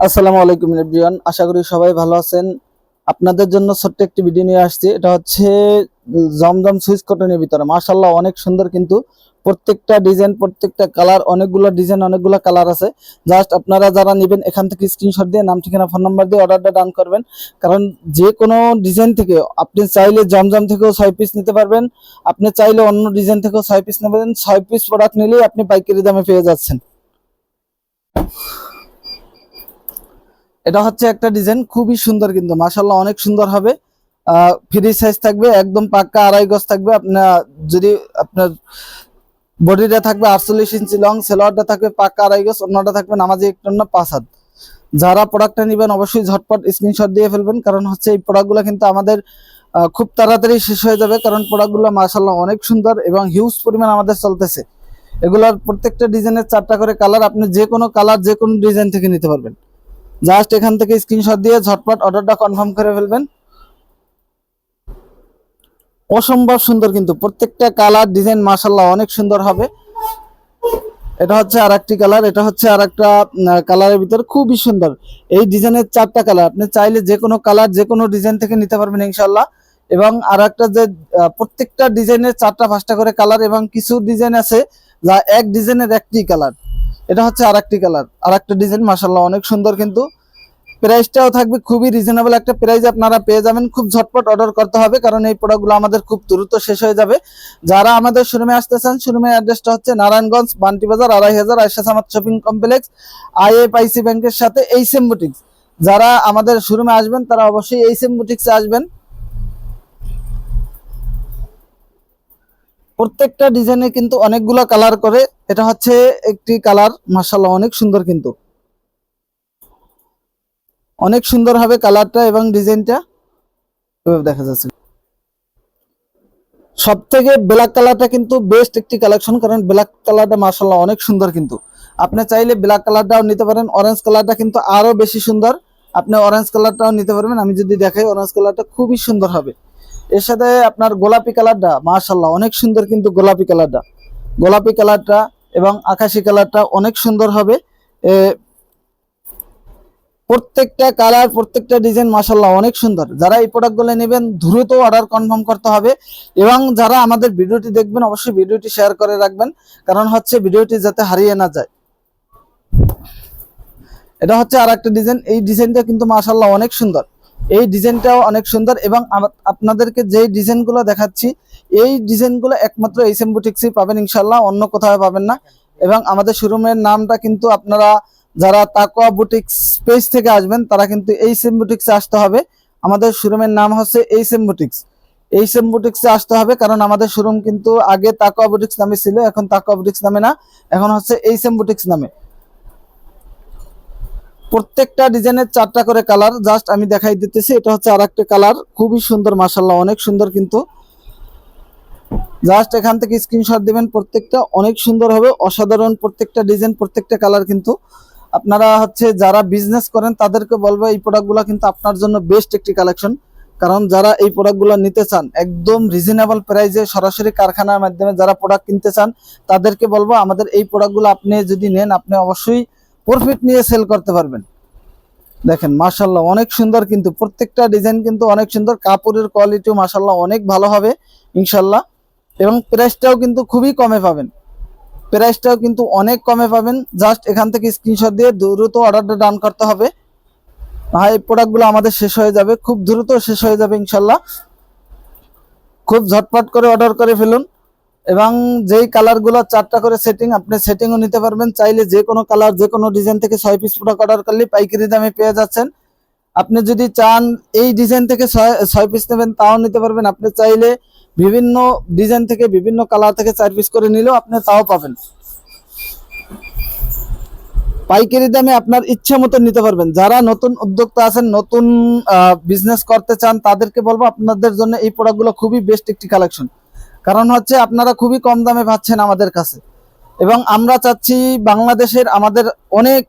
আসসালামু আলাইকুম এভরিওয়ান, আশা করি সবাই ভালো আছেন। আপনাদের জন্য ছোট্ট একটি ভিডিও নিয়ে আসছি। এটা হচ্ছে জমজম সুইচ কটনের ভিতরে মাশাআল্লাহ অনেক সুন্দর, কিন্তু প্রত্যেকটা ডিজাইন, প্রত্যেকটা কালার, অনেকগুলো ডিজাইন, অনেকগুলো কালার আছে। জাস্ট আপনারা যারা নেবেন এখান থেকে স্ক্রিনশট দিয়ে নাম, ঠিকানা, ফোন নাম্বার দিয়ে অর্ডারটা ডান করবেন। কারণ যে কোনো ডিজাইন থেকে আপনি চাইলে জমজম থেকেও 6 পিস নিতে পারবেন, আপনি চাইলে অন্য ডিজাইন থেকেও 6 পিস নেবেন। 6 পিস প্রোডাক্ট নিলেই আপনি পাইকারি দামে পেয়ে যাচ্ছেন। এটা হচ্ছে একটা ডিজাইন, খুবই সুন্দর, কিন্তু মাশাআল্লাহ অনেক সুন্দর হবে। ফ্রি সাইজ থাকবে, একদম পাক্কা 2.5 গজ থাকবে। আপনার যদি আপনার বডিটা থাকবে 48 ইঞ্চি লং, সেলোয়ারটা থাকবে পাক্কা 2.5 গজ, অন্যটা থাকবে নামাজি একটন্ন 5 হাত। যারা প্রোডাক্টটা নেবেন অবশ্যই ঝটপট স্ক্রিনশট দিয়ে ফেলবেন, কারণ হচ্ছে এই প্রোডাক্টগুলো কিন্তু আমাদের খুব তাড়াতাড়ি শেষ হয়ে যাবে। কারণ প্রোডাক্টগুলো মাশাআল্লাহ অনেক সুন্দর এবং হিউজ পরিমাণ আমাদের চলতেছে। এগুলোর প্রত্যেকটা ডিজাইনের 4টা করে কালার, আপনি যে কোনো কালার, যে কোনো ডিজাইন থেকে নিতে পারবেন। জাস্ট এখান থেকে স্ক্রিনশট দিয়ে ঝটপট অর্ডারটা কনফার্ম করে ফেলবেন। অসম্ভব সুন্দর, কিন্তু প্রত্যেকটা কালার ডিজাইন মাশাআল্লাহ অনেক সুন্দর হবে। এটা হচ্ছে আরেকটি কালার, এটা হচ্ছে আরেকটা কালারের ভিতরে খুবই সুন্দর। এই ডিজাইনের 4টা কালার, আপনি চাইলে যে কোনো কালার, যে কোনো ডিজাইন থেকে নিতে পারবেন ইনশাআল্লাহ। এবং আরেকটা যে প্রত্যেকটা ডিজাইনের 4টা 5টা করে কালার, এবং কিছু ডিজাইন আছে যা এক ডিজাইনের একটি কালার। এটা হচ্ছে আরেকটি কালার, আরেকটা ডিজাইন মাশাআল্লাহ অনেক সুন্দর, কিন্তু প্রাইসটাও থাকবে খুবই রিজনেবল একটা প্রাইস আপনারা পেয়ে যাবেন। খুব ঝটপট অর্ডার করতে হবে, কারণ এই প্রোডাক্টগুলো আমাদের খুব দ্রুত শেষ হয়ে যাবে। যারা আমাদের শোরুমে আসতে চান, শোরুমের অ্যাড্রেসটা হচ্ছে নারায়ণগঞ্জ বান্টি বাজার 2500 Ayesha Samad shopping complex, IFIC ব্যাংকের সাথে এইচএম বুটিক্স। যারা আমাদের শোরুমে আসবেন তারা অবশ্যই এইচএম বুটিক্সে আসবেন। প্রত্যেকটা ডিজাইনে কিন্তু অনেকগুলো কালার করে। এটা হচ্ছে একটি কালার, মাশাআল্লাহ অনেক সুন্দর, কিন্তু অনেক সুন্দর হবে কালারটা এবং ডিজাইনটা দেখা যাচ্ছে। সব থেকে ব্ল্যাক কালারটা কিন্তু বেস্ট একটি কালেকশন, কারণ ব্ল্যাক কালারটা মাশাআল্লাহ অনেক সুন্দর। কিন্তু আপনি চাইলে ব্ল্যাক কালারটাও নিতে পারেন। অরেঞ্জ কালারটা কিন্তু আরো বেশি সুন্দর, আপনি অরেঞ্জ কালারটাও নিতে পারবেন। আমি যদি দেখাই, অরেঞ্জ কালারটা খুবই সুন্দর হবে। এর সাথে আপনার গোলাপি কালারটা মাশাআল্লাহ অনেক সুন্দর, কিন্তু গোলাপি কালারটা এবং আকাশি কালারটা অনেক সুন্দর হবে। প্রত্যেকটা কালার, প্রত্যেকটা ডিজাইন মাশাআল্লাহ অনেক সুন্দর। যারা এই প্রোডাক্টগুলো নেবেন দ্রুত অর্ডার কনফার্ম করতে হবে, এবং যারা আমাদের ভিডিওটি দেখবেন অবশ্যই ভিডিওটি শেয়ার করে রাখবেন, কারণ হচ্ছে ভিডিওটি যাতে হারিয়ে না যায়। এটা হচ্ছে আরেকটা ডিজাইন, এই ডিজাইনটা কিন্তু মাশাআল্লাহ অনেক সুন্দর। এই ডিজাইনটাও অনেক সুন্দর, এবং আপনাদেরকে যে ডিজাইনগুলো দেখাচ্ছি এই ডিজাইনগুলো একমাত্র এইচএম বুটিক্সেই পাবেন ইনশাআল্লাহ, অন্য কোথাও পাবেন না। এবং আমাদের শোরুমের নামটা কিন্তু আপনারা যারা তাকওয়া বুটিক্স পেজ থেকে আসবেন তারা কিন্তু এইচএম বুটিক্সে আসতে হবে। আমাদের শোরুমের নাম হচ্ছে এইচএম বুটিক্স। এইচএম বুটিক্সে আসতে হবে, কারণ আমাদের শোরুম কিন্তু আগে তাকওয়া বুটিক্স নামে ছিল, এখন তাকওয়া বুটিক্স নামে না, এখন হচ্ছে এইচএম বুটিক্স নামে। প্রত্যেকটা ডিজাইনের 4টা করে কালার, জাস্ট আমি দেখাই দিতেছি। এটা হচ্ছে আরেকটা কালার, খুবই সুন্দর মাশাআল্লাহ অনেক সুন্দর, কিন্তু জাস্ট এখান থেকে স্ক্রিনশট দিবেন। প্রত্যেকটা অনেক সুন্দর হবে, অসাধারণ প্রত্যেকটা ডিজাইন, প্রত্যেকটা কালার। কিন্তু আপনারা হচ্ছে যারা বিজনেস করেন তাদেরকে বলবো এই প্রোডাক্টগুলো কিন্তু আপনার জন্য বেস্ট একটি কালেকশন, কারণ যারা এই প্রোডাক্টগুলো নিতে চান একদম রিজনেবল প্রাইসে সরাসরি কারখানার মাধ্যমে যারা প্রোডাক্ট কিনতে চান তাদেরকে বলবো আমাদের এই প্রোডাক্টগুলো আপনি যদি নেন আপনি অবশ্যই প্রফিট নিয়ে সেল করতে পারবেন। দেখেন মাশাআল্লাহ অনেক সুন্দর, কিন্তু প্রত্যেকটা ডিজাইন কিন্তু অনেক সুন্দর। কাপড়ের কোয়ালিটিও মাশাআল্লাহ অনেক ভালো হবে ইনশাআল্লাহ, এবং প্রাইসটাও কিন্তু খুবই কমে পাবেন। প্রাইসটাও কিন্তু অনেক কমে পাবেন। জাস্ট এখান থেকে স্ক্রিনশট দিয়ে দ্রুত অর্ডারটা ডান করতে হবে। ভাই এই প্রোডাক্টগুলো আমাদের শেষ হয়ে যাবে, খুব দ্রুত শেষ হয়ে যাবে ইনশাআল্লাহ। খুব ঝটপট করে অর্ডার করে ফেলুন। এবং যেই কালারগুলো 4টা করে সেটিং, আপনি সেটিংও নিতে পারবেন। চাইলে যে কোনো কালার, যে কোনো ডিজাইন থেকে 6 পিস প্রোডাক্ট অর্ডার করলে পাইকারি দামে পেয়ে যাচ্ছেন। আপনি যদি চান এই ডিজাইন থেকে 6 পিস নেবেন তাও নিতে পারবেন। আপনি চাইলে বিভিন্ন ডিজাইন থেকে, বিভিন্ন কালার থেকে 4 পিস করে নিলেও আপনি তাও পাবেন। পাইকারি দামে আপনার ইচ্ছা মতো নিতে পারবেন। যারা নতুন উদ্যোক্তা আছেন, নতুন বিজনেস করতে চান, তাদেরকে বলবো আপনাদের জন্য এই প্রোডাক্টগুলো খুবই বেস্ট একটি কালেকশন, কারণ হচ্ছে আপনারা খুবই কম দামে পাচ্ছেন আমাদের কাছে। এবং আমরা চাচ্ছি বাংলাদেশের আমাদের অনেক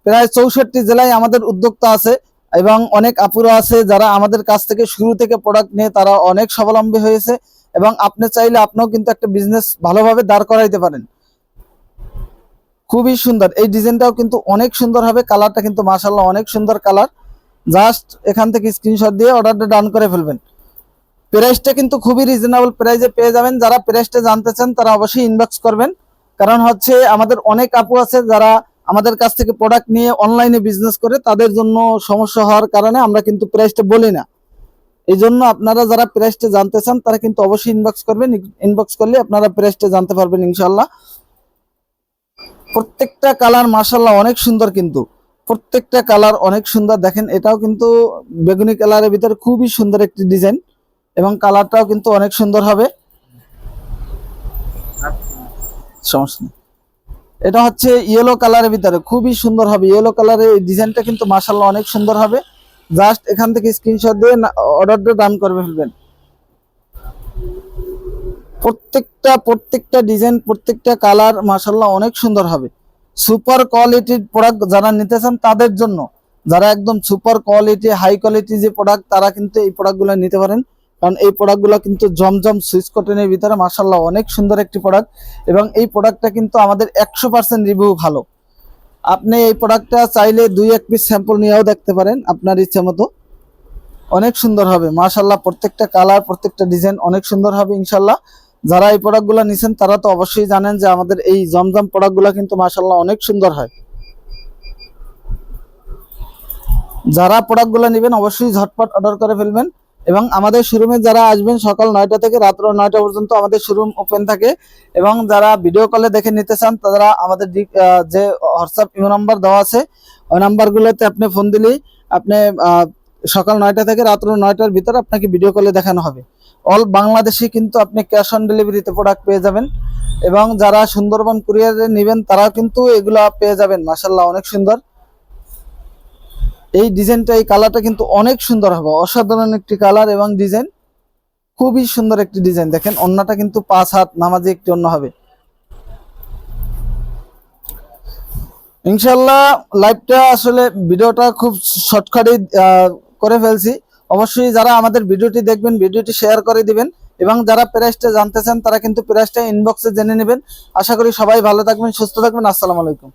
প্রায় 64 জেলায় আমাদের উদ্যোক্তা আছে, এবং অনেক আপুরা আছে যারা আমাদের কাছ থেকে শুরু থেকে প্রোডাক্ট নিয়ে তারা অনেক স্বাবলম্বী হয়েছে। এবং আপনি চাইলে আপনিও কিন্তু একটা বিজনেস ভালোভাবে দাঁড় করাইতে পারেন। খুবই সুন্দর। এই ডিজাইনটাও কিন্তু অনেক সুন্দর হবে, কালারটা কিন্তু মাশাআল্লাহ অনেক সুন্দর কালার। জাস্ট এখান থেকে স্ক্রিনশট দিয়ে অর্ডারটা ডান করে ফেলবেন। প্রাইসটা কিন্তু খুবই রিজনেবল প্রাইসে পেয়ে যাবেন। যারা প্রাইসটা জানতে চান তারা অবশ্যই ইনবক্স করবেন, কারণ হচ্ছে আমাদের অনেক আপু আছে যারা আমাদের কাছ থেকে প্রোডাক্ট নিয়ে অনলাইনে বিজনেস করে, তাদের জন্য সমস্যা হওয়ার কারণে আমরা কিন্তু প্রাইসটা বলি না। এই জন্য আপনারা যারা প্রাইসটা জানতে চান তারা কিন্তু অবশ্যই ইনবক্স করবেন। ইনবক্স করলে আপনারা প্রাইসটা জানতে পারবেন ইনশাআল্লাহ। প্রত্যেকটা কালার মাশাআল্লাহ অনেক সুন্দর, কিন্তু প্রত্যেকটা কালার অনেক সুন্দর। দেখেন এটাও কিন্তু বেগুনি কালারের ভিতরে খুবই সুন্দর একটি ডিজাইন, এবং কালারটাও কিন্তু অনেক সুন্দর হবে। সমস্যা নেই। এটা হচ্ছে ইয়েলো কালারের ভিতরে খুবই সুন্দর হবে। ইয়েলো কালারের এই ডিজাইনটা কিন্তু মাশাআল্লাহ অনেক সুন্দর হবে। জাস্ট এখান থেকে স্ক্রিনশট দিয়ে অর্ডারটা ডান করে ফেলবেন। প্রত্যেকটা ডিজাইন, প্রত্যেকটা কালার মাশাআল্লাহ অনেক সুন্দর হবে। সুপার কোয়ালিটির প্রোডাক্ট যারা নিতে চান তাদের জন্য, যারা একদম সুপার কোয়ালিটি হাই কোয়ালিটি যে প্রোডাক্ট, তারা কিন্তু এই প্রোডাক্টগুলো নিতে পারেন। কারণ এই প্রোডাক্টগুলো কিন্তু জমজম সুইচ কটনের ভিতরে মাশাআল্লাহ অনেক সুন্দর একটি প্রোডাক্ট, এবং এই প্রোডাক্টটা কিন্তু আমাদের 100% রিভিউ ভালো। আপনি এই প্রোডাক্টটা চাইলে 2-1 পিস স্যাম্পল নিয়েও দেখতে পারেন আপনার ইচ্ছে মতো। অনেক সুন্দর হবে মাশাআল্লাহ। প্রত্যেকটা কালার, প্রত্যেকটা ডিজাইন অনেক সুন্দর হবে ইনশাআল্লাহ। যারা এই প্রোডাক্টগুলো নিছেন তারা তো অবশ্যই জানেন যে আমাদের এই জমজম প্রোডাক্টগুলো কিন্তু মাশাআল্লাহ অনেক সুন্দর হয়। যারা প্রোডাক্টগুলো নেবেন অবশ্যই ঝটপট অর্ডার করে ফেলবেন। এবং আমাদের শোরুমে যারা আসবেন সকাল 9টা থেকে রাত্র 9টা পর্যন্ত আমাদের শোরুম ওপেন থাকে। এবং যারা ভিডিও কলে দেখে নিতে চান তারা আমাদের যে হোয়াটসঅ্যাপ ইমো নাম্বার দেওয়া আছে, ওই নাম্বারগুলোতে আপনি ফোন দিলেই আপনি সকাল 9টা থেকে রাত্র 9টার ভিতরে আপনাকে ভিডিও কলে দেখানো হবে। অল বাংলাদেশে কিন্তু আপনি ক্যাশ অন ডেলিভারিতে প্রোডাক্ট পেয়ে যাবেন। এবং যারা সুন্দরবন কুরিয়ারে নেবেন তারাও কিন্তু এগুলা পেয়ে যাবেন মাশাআল্লাহ অনেক সুন্দর। এই ডিজাইনটা, এই কালারটা কিন্তু অনেক সুন্দর হবে, অসাধারণ একটি কালার এবং ডিজাইন, খুবই সুন্দর একটি ডিজাইন। দেখেন ওন্নাটা কিন্তু 5 হাত নামাজি একটি ওন্না হবে ইনশাআল্লাহ। লাইভটা আসলে ভিডিওটা খুব শর্টকাটে করে ফেলছি। অবশ্যই যারা আমাদের ভিডিওটি দেখবেন ভিডিওটি শেয়ার করে দিবেন, এবং যারা প্রাইসটা জানতে চান তারা কিন্তু প্রাইসটা ইনবক্সে জেনে নেবেন। আশা করি সবাই ভালো থাকবেন, সুস্থ থাকবেন। আসসালামু আলাইকুম।